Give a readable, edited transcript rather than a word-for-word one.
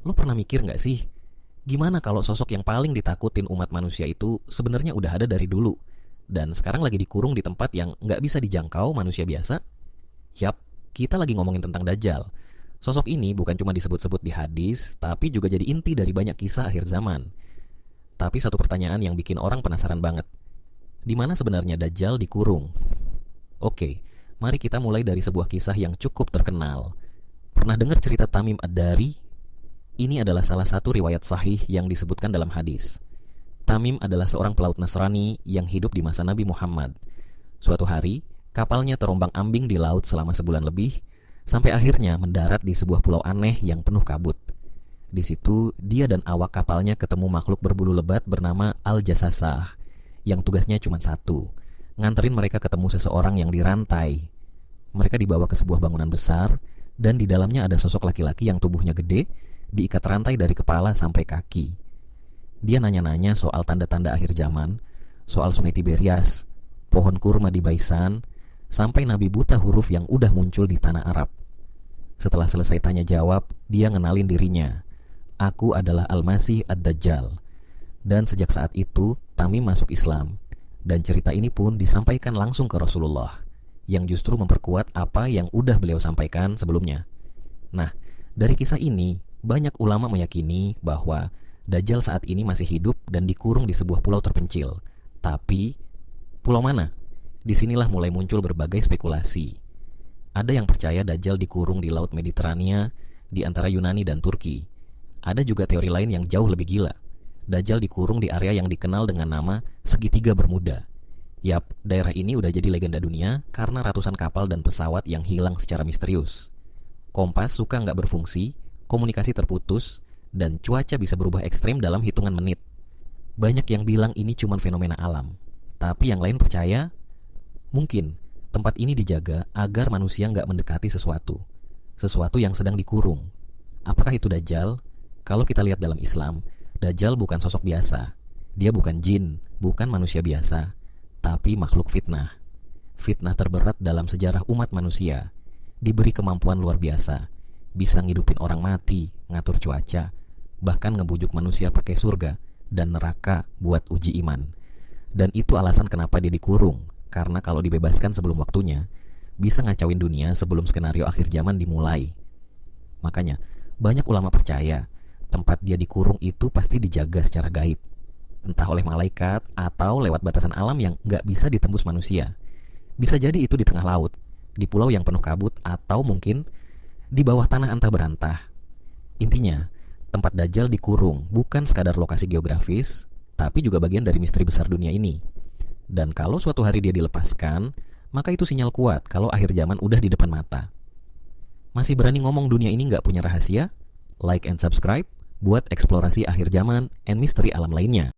Lo pernah mikir gak sih, gimana kalau sosok yang paling ditakutin umat manusia itu sebenarnya udah ada dari dulu, dan sekarang lagi dikurung di tempat yang gak bisa dijangkau manusia biasa? Yap, kita lagi ngomongin tentang Dajjal. Sosok ini bukan cuma disebut-sebut di hadis, tapi juga jadi inti dari banyak kisah akhir zaman. Tapi satu pertanyaan yang bikin orang penasaran banget. Di mana sebenarnya Dajjal dikurung? Oke, mari kita mulai dari sebuah kisah yang cukup terkenal. Pernah dengar cerita Tamim Ad-Dari? Ini adalah salah satu riwayat sahih yang disebutkan dalam hadis. Tamim adalah seorang pelaut Nasrani yang hidup di masa Nabi Muhammad. Suatu hari, kapalnya terombang-ambing di laut selama sebulan lebih, sampai akhirnya mendarat di sebuah pulau aneh yang penuh kabut. Di situ, dia dan awak kapalnya ketemu makhluk berbulu lebat bernama Al-Jassasah, yang tugasnya cuma satu, nganterin mereka ketemu seseorang yang dirantai. Mereka dibawa ke sebuah bangunan besar, dan di dalamnya ada sosok laki-laki yang tubuhnya gede, diikat rantai dari kepala sampai kaki. Dia nanya-nanya soal tanda-tanda akhir zaman, soal sungai Tiberias, pohon kurma di Baisan, sampai nabi buta huruf yang udah muncul di tanah Arab. Setelah selesai tanya jawab, dia ngenalin dirinya. Aku adalah Al-Masih Ad-Dajjal. Dan sejak saat itu, Tamim masuk Islam. Dan cerita ini pun disampaikan langsung ke Rasulullah, yang justru memperkuat apa yang udah beliau sampaikan sebelumnya. Nah, dari kisah ini, banyak ulama meyakini bahwa Dajjal saat ini masih hidup dan dikurung di sebuah pulau terpencil. Tapi, pulau mana? Disinilah mulai muncul berbagai spekulasi. Ada yang percaya Dajjal dikurung di Laut Mediterania, di antara Yunani dan Turki. Ada juga teori lain yang jauh lebih gila. Dajjal dikurung di area yang dikenal dengan nama Segitiga Bermuda. Yap, daerah ini udah jadi legenda dunia karena ratusan kapal dan pesawat yang hilang secara misterius. Kompas suka nggak berfungsi, komunikasi terputus, dan cuaca bisa berubah ekstrem dalam hitungan menit. Banyak yang bilang ini cuma fenomena alam, tapi yang lain percaya mungkin tempat ini dijaga agar manusia nggak mendekati sesuatu yang sedang dikurung. Apakah itu Dajjal? Kalau kita lihat dalam Islam, Dajjal bukan sosok biasa. Dia bukan jin, bukan manusia biasa, tapi makhluk fitnah. Fitnah terberat dalam sejarah umat manusia. Diberi kemampuan luar biasa, bisa ngidupin orang mati, ngatur cuaca, bahkan ngebujuk manusia pakai surga dan neraka buat uji iman. Dan itu alasan kenapa dia dikurung, karena kalau dibebaskan sebelum waktunya, bisa ngacauin dunia sebelum skenario akhir zaman dimulai. Makanya, banyak ulama percaya tempat dia dikurung itu pasti dijaga secara gaib, entah oleh malaikat atau lewat batasan alam yang gak bisa ditembus manusia. Bisa jadi itu di tengah laut, di pulau yang penuh kabut, atau mungkin di bawah tanah antah berantah. Intinya, tempat Dajjal dikurung bukan sekadar lokasi geografis, tapi juga bagian dari misteri besar dunia ini. Dan kalau suatu hari dia dilepaskan, maka itu sinyal kuat kalau akhir zaman udah di depan mata. Masih berani ngomong dunia ini gak punya rahasia? Like and subscribe buat eksplorasi akhir zaman and misteri alam lainnya.